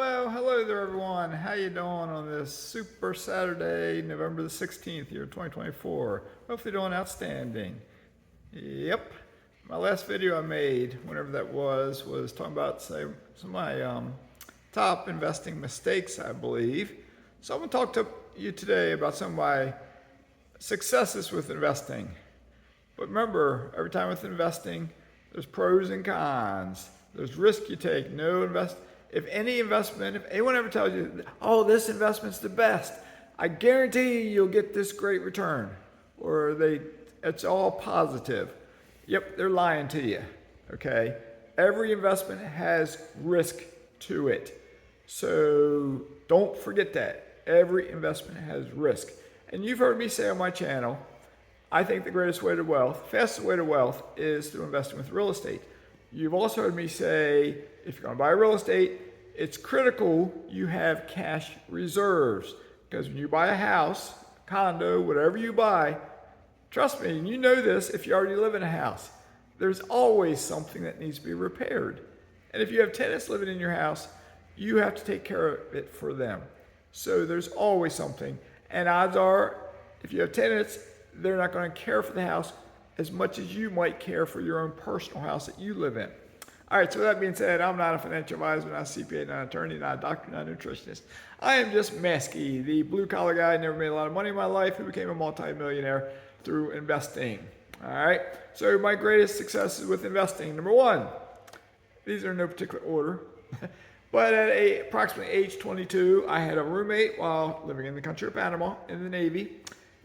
Hello there everyone. How you doing on this super Saturday, November the 16th, year 2024? Hopefully doing outstanding. Yep. My last video I made, whenever that was talking about some of my top investing mistakes, I believe. So I'm going to talk to you today about some of my successes with investing. But remember, every time with investing, there's pros and cons. There's risk you take. If anyone ever tells you, oh, this investment's the best, I guarantee you'll get this great return, or it's all positive. Yep, they're lying to you, okay? Every investment has risk to it. So don't forget that. Every investment has risk. And you've heard me say on my channel, I think the greatest way to wealth, fastest way to wealth, is through investing with real estate. You've also heard me say, if you're going to buy real estate, it's critical you have cash reserves. Because when you buy a house, condo, whatever you buy, trust me, and you know this if you already live in a house, there's always something that needs to be repaired. And if you have tenants living in your house, you have to take care of it for them. So there's always something. And odds are, if you have tenants, they're not going to care for the house as much as you might care for your own personal house that you live in. All right, so with that being said, I'm not a financial advisor, not a CPA, not an attorney, not a doctor, not a nutritionist. I am just Mazske, the blue-collar guy, never made a lot of money in my life, who became a multi-millionaire through investing. All right, so my greatest successes with investing. Number one, these are in no particular order, but at approximately age 22, I had a roommate while living in the country of Panama in the Navy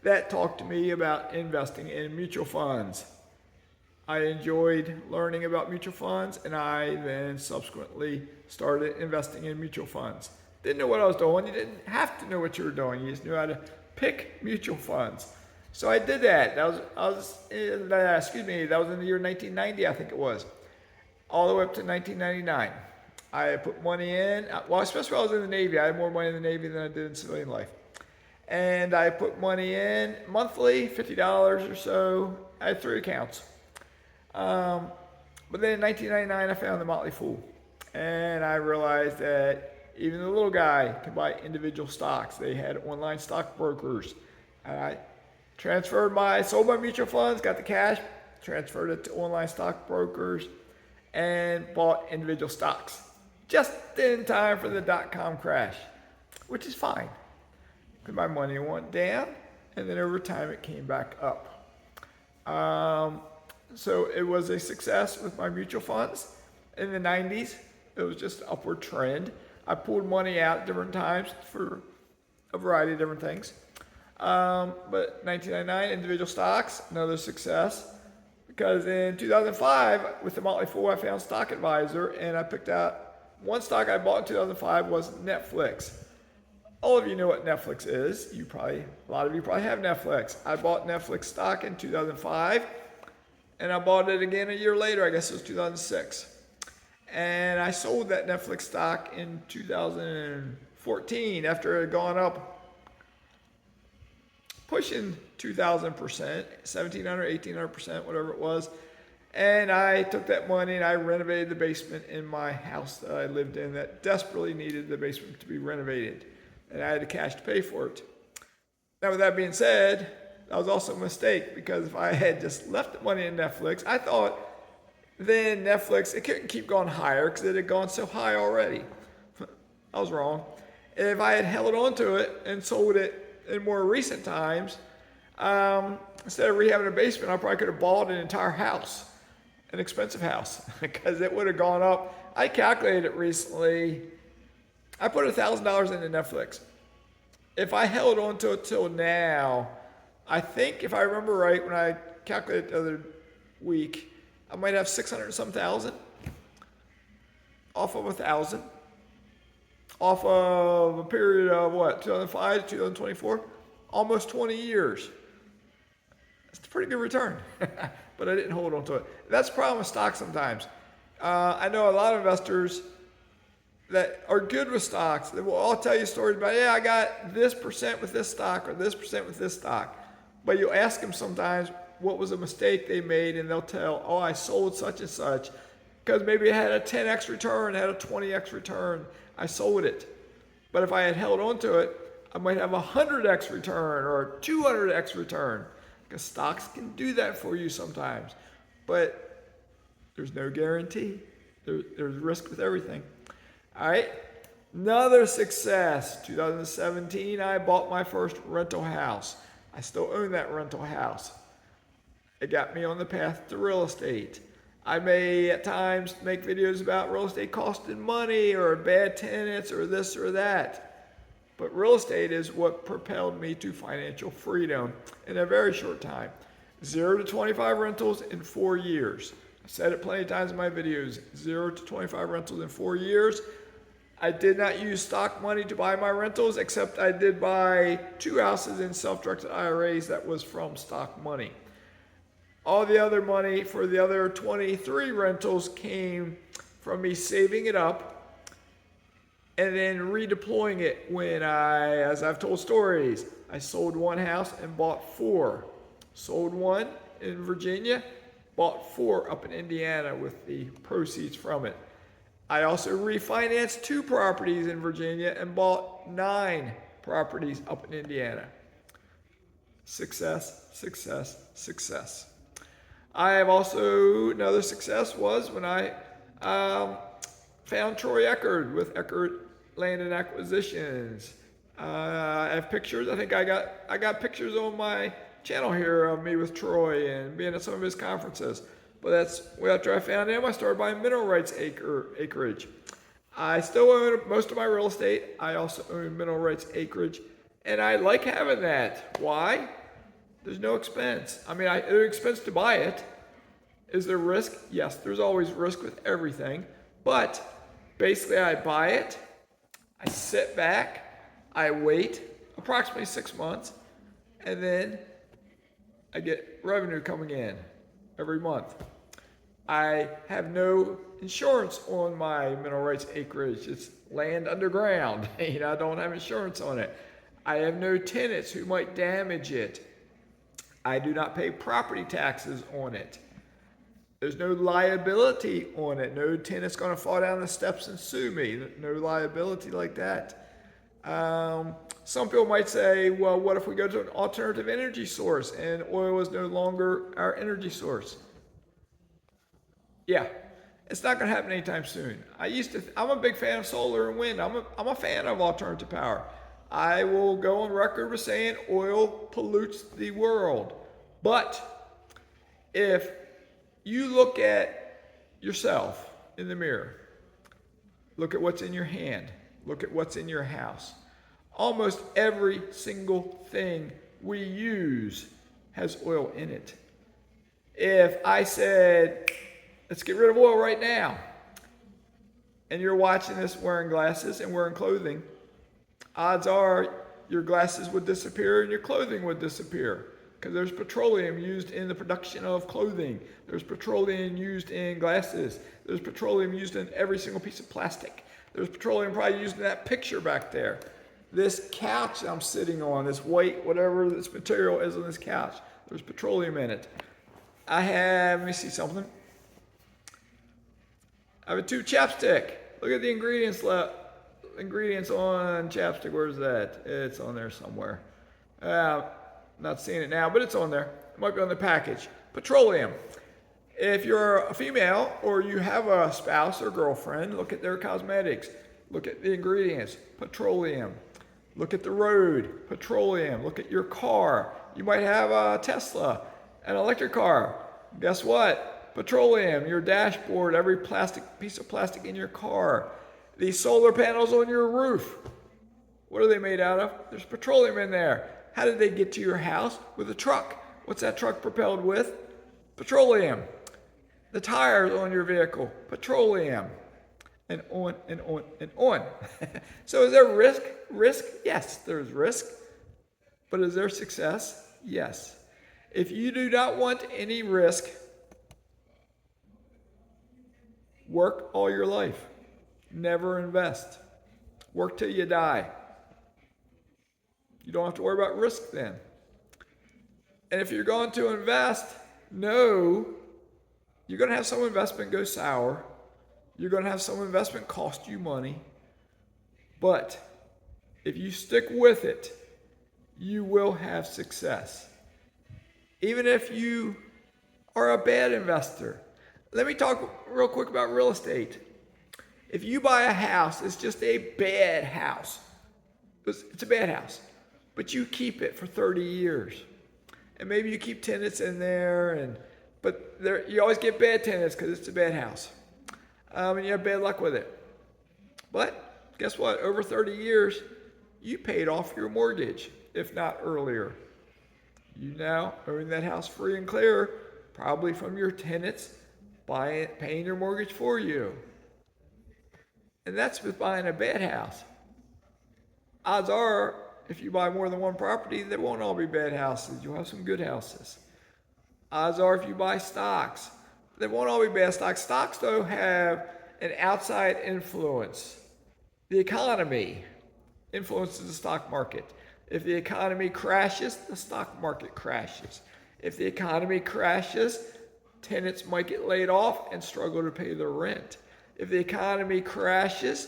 that talked to me about investing in mutual funds. I enjoyed learning about mutual funds, and I then subsequently started investing in mutual funds. Didn't know what I was doing. You didn't have to know what you were doing. You just knew how to pick mutual funds. So I did that. That was in the year 1990, I think it was, all the way up to 1999. I put money in. Well, especially when I was in the Navy. I had more money in the Navy than I did in civilian life. And I put money in monthly, $50 or so. I had 3 accounts. But then in 1999, I found the Motley Fool. And I realized that even the little guy can buy individual stocks. They had online stock brokers. And I sold my mutual funds, got the cash, transferred it to online stock brokers, and bought individual stocks. Just in time for the dot-com crash, which is fine. Because my money went down, and then over time it came back up. So it was a success with my mutual funds. In the 90s, it was just an upward trend. I pulled money out at different times for a variety of different things. But 1999, individual stocks, another success. Because in 2005, with the Motley Fool, I found Stock Advisor, and I picked out one stock I bought in 2005 was Netflix. All of you know what Netflix is. A lot of you probably have Netflix. I bought Netflix stock in 2005, and I bought it again a year later. I guess it was 2006. And I sold that Netflix stock in 2014 after it had gone up pushing 2,000%, 1,700, 1,800%, whatever it was. And I took that money and I renovated the basement in my house that I lived in that desperately needed the basement to be renovated. And I had the cash to pay for it. Now, with that being said, that was also a mistake, because if I had just left the money in Netflix, I thought then Netflix, it couldn't keep going higher because it had gone so high already. I was wrong. If I had held on to it and sold it in more recent times, instead of rehabbing a basement, I probably could have bought an entire house, an expensive house, because it would have gone up. I calculated it recently. I put $1,000 into Netflix. If I held on to it till now, I think if I remember right, when I calculated the other week, I might have 600 and some thousand off of 1,000, off of a period of 2005 to 2024, almost 20 years. It's a pretty good return, but I didn't hold on to it. That's the problem with stocks sometimes. I know a lot of investors that are good with stocks. They will all tell you stories about, I got this percent with this stock or this percent with this stock. But you'll ask them sometimes what was a mistake they made, and they'll tell, I sold such and such because maybe it had a 10x return, it had a 20x return. I sold it. But if I had held on to it, I might have a 100x return or a 200x return, because stocks can do that for you sometimes. But there's no guarantee. There's risk with everything. All right. Another success. 2017, I bought my first rental house. I still own that rental house. It got me on the path to real estate. I may at times make videos about real estate costing money or bad tenants or this or that. But real estate is what propelled me to financial freedom in a very short time. 0 to 25 rentals in 4 years. I've said it plenty of times in my videos. 0 to 25 rentals in 4 years. I did not use stock money to buy my rentals, except I did buy 2 houses in self-directed IRAs that was from stock money. All the other money for the other 23 rentals came from me saving it up and then redeploying it when as I've told stories, I sold 1 house and bought 4. Sold 1 in Virginia, bought 4 up in Indiana with the proceeds from it. I also refinanced 2 properties in Virginia and bought 9 properties up in Indiana. Success, success, success. I have also, another success was when I found Troy Eckert with Eckert Land and Acquisitions. I have pictures. I think I got pictures on my channel here of me with Troy and being at some of his conferences. But that's after I found him, I started buying mineral rights acreage. I still own most of my real estate. I also own mineral rights acreage, and I like having that. Why? There's no expense. I mean, there's expense to buy it. Is there risk? Yes, there's always risk with everything. But basically, I buy it, I sit back, I wait approximately 6 months, and then I get revenue coming in every month. I have no insurance on my mineral rights acreage. It's land underground. I don't have insurance on it. I have no tenants who might damage it. I do not pay property taxes on it. There's no liability on it. No tenant's going to fall down the steps and sue me. No liability like that. Some people might say, well, what if we go to an alternative energy source and oil is no longer our energy source? Yeah, it's not going to happen anytime soon. I'm a big fan of solar and wind. I'm a fan of alternative power. I will go on record with saying oil pollutes the world. But if you look at yourself in the mirror, look at what's in your hand, look at what's in your house. Almost every single thing we use has oil in it. If I said, let's get rid of oil right now, and you're watching this wearing glasses and wearing clothing, odds are your glasses would disappear and your clothing would disappear, because there's petroleum used in the production of clothing. There's petroleum used in glasses. There's petroleum used in every single piece of plastic. There's petroleum probably used in that picture back there. This couch I'm sitting on, this white, whatever this material is on this couch, there's petroleum in it. let me see something. I have a tube chapstick. Look at the ingredients on chapstick. Where's that? It's on there somewhere. Not seeing it now, but it's on there. It might be on the package. Petroleum. If you're a female or you have a spouse or girlfriend, look at their cosmetics. Look at the ingredients. Petroleum. Look at the road. Petroleum. Look at your car. You might have a Tesla, an electric car. Guess what? Petroleum. Your dashboard, every piece of plastic in your car. These solar panels on your roof. What are they made out of? There's petroleum in there. How did they get to your house? With a truck. What's that truck propelled with? Petroleum. The tires on your vehicle, petroleum. And on and on and on. So is there risk? Risk? Yes, there's risk. But is there success? Yes. If you do not want any risk, work all your life. Never invest. Work till you die. You don't have to worry about risk then. And if you're going to invest, know you're going to have some investment go sour. You're going to have some investment cost you money. But if you stick with it, you will have success. Even if you are a bad investor. Let me talk real quick about real estate. If you buy a house, it's just a bad house. It's a bad house. But you keep it for 30 years. And maybe you keep tenants in there, but you always get bad tenants because it's a bad house. And you have bad luck with it. But guess what? Over 30 years, you paid off your mortgage, if not earlier. You now own that house free and clear, probably from your tenants paying your mortgage for you. And that's with buying a bad house. Odds are, if you buy more than one property, they won't all be bad houses. You'll have some good houses. Odds are, if you buy stocks, they won't all be bad stocks. Stocks, though, have an outside influence. The economy influences the stock market. If the economy crashes, the stock market crashes. If the economy crashes, tenants might get laid off and struggle to pay their rent. If the economy crashes,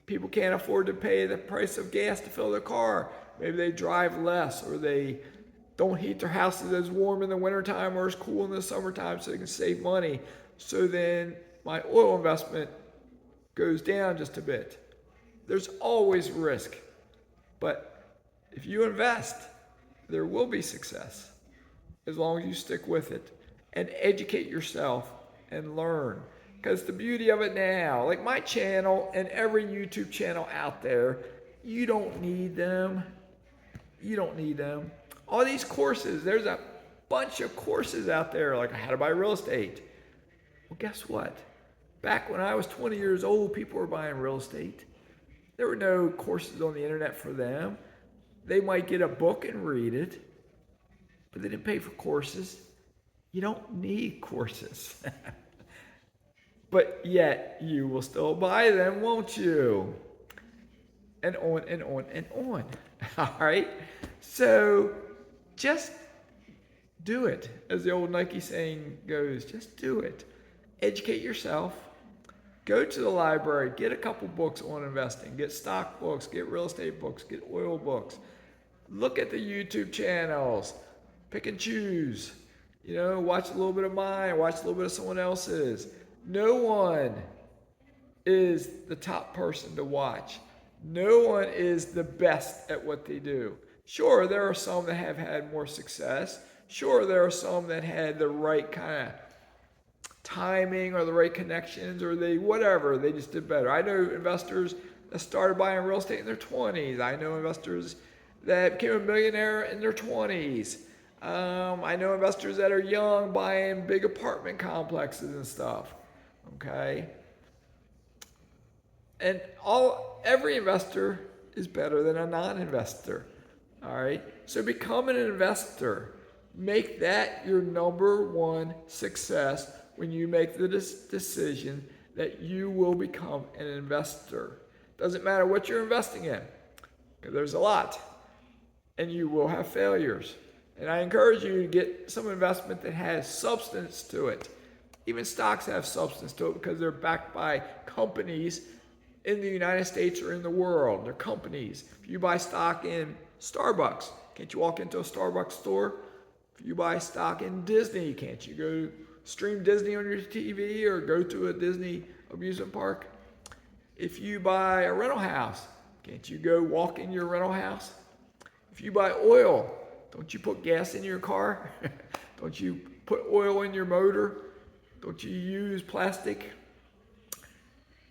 people can't afford to pay the price of gas to fill their car. Maybe they drive less, or they don't heat their houses as warm in the wintertime or as cool in the summertime so they can save money. So then my oil investment goes down just a bit. There's always risk. But if you invest, there will be success as long as you stick with it and educate yourself and learn. Because the beauty of it now, like my channel and every YouTube channel out there, you don't need them. You don't need them. All these courses, there's a bunch of courses out there, like how to buy real estate. Well, guess what? Back when I was 20 years old, people were buying real estate. There were no courses on the internet for them. They might get a book and read it, but they didn't pay for courses. You don't need courses. But yet, you will still buy them, won't you? And on and on and on. All right? So, just do it. As the old Nike saying goes, just do it. Educate yourself. Go to the library. Get a couple books on investing. Get stock books. Get real estate books. Get oil books. Look at the YouTube channels. Pick and choose. You know, watch a little bit of mine. Watch a little bit of someone else's. No one is the top person to watch. No one is the best at what they do. Sure, there are some that have had more success. Sure, there are some that had the right kind of timing or the right connections, or they just did better. I know investors that started buying real estate in their 20s. I know investors that became a millionaire in their 20s. I know investors that are young buying big apartment complexes and stuff. Okay? And every investor is better than a non-investor. All right? So become an investor. Make that your number one success when you make the decision that you will become an investor. Doesn't matter what you're investing in, because there's a lot. And you will have failures. And I encourage you to get some investment that has substance to it. Even stocks have substance to it because they're backed by companies in the United States or in the world. They're companies. If you buy stock in Starbucks, can't you walk into a Starbucks store? If you buy stock in Disney, can't you go stream Disney on your TV or go to a Disney amusement park? If you buy a rental house, can't you go walk in your rental house? If you buy oil, don't you put gas in your car? Don't you put oil in your motor? Don't you use plastic?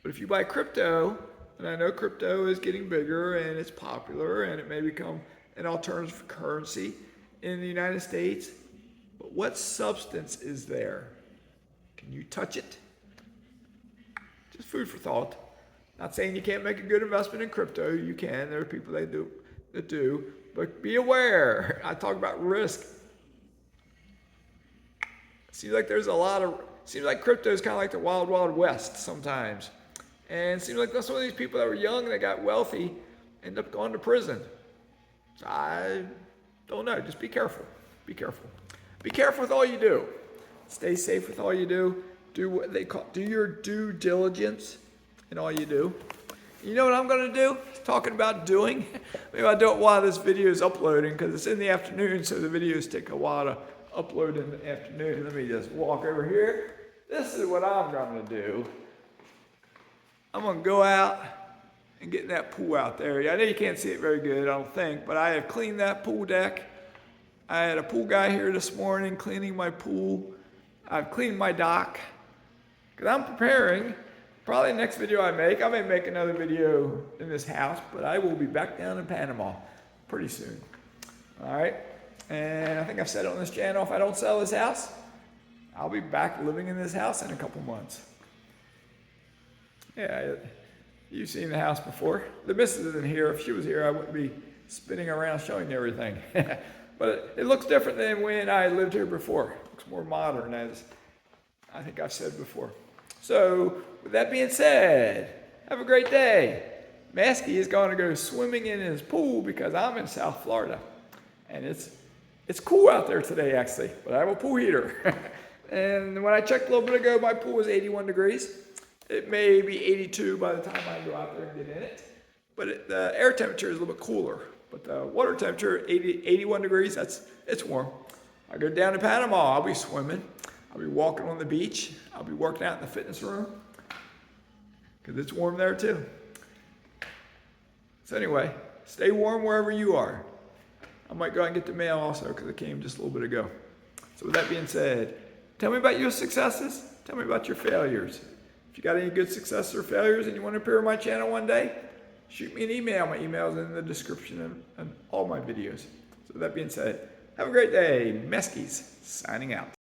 But if you buy crypto, and I know crypto is getting bigger and it's popular and it may become an alternative currency in the United States, but what substance is there? Can you touch it? Just food for thought. Not saying you can't make a good investment in crypto. You can. There are people that do. But be aware. I talk about risk. Seems like crypto is kind of like the wild, wild west sometimes. And it seems like some of these people that were young and that got wealthy end up going to prison. So I don't know. Just be careful. Be careful. Be careful with all you do. Stay safe with all you do. do what they call, do your due diligence in all you do. You know what I'm going to do? Talking about doing. Maybe I'll do it while this video is uploading because it's in the afternoon, so the videos take a while to upload in the afternoon. Let me just walk over here. This is what I'm going to do. I'm going to go out and get in that pool out there. I know you can't see it very good, I don't think, but I have cleaned that pool deck. I had a pool guy here this morning cleaning my pool. I've cleaned my dock because I'm preparing. Probably the next video I may make another video in this house, but I will be back down in Panama pretty soon. All right, and I think I've said it on this channel, if I don't sell this house, I'll be back living in this house in a couple months. Yeah, you've seen the house before. The missus isn't here. If she was here, I wouldn't be spinning around showing you everything. But it looks different than when I lived here before. It looks more modern, as I think I've said before. So, with that being said, have a great day. Mazske is going to go swimming in his pool because I'm in South Florida. And it's cool out there today, actually, but I have a pool heater. And when I checked a little bit ago, my pool was 81 degrees. It may be 82 by the time I go out there and get in it. But the air temperature is a little bit cooler. But the water temperature, 81 degrees, it's warm. I go down to Panama, I'll be swimming. I'll be walking on the beach. I'll be working out in the fitness room because it's warm there too. So anyway, stay warm wherever you are. I might go out and get the mail also because it came just a little bit ago. So with that being said, tell me about your successes. Tell me about your failures. If you got any good successes or failures and you want to appear on my channel one day, shoot me an email. My email is in the description of all my videos. So with that being said, have a great day. Mazke's signing out.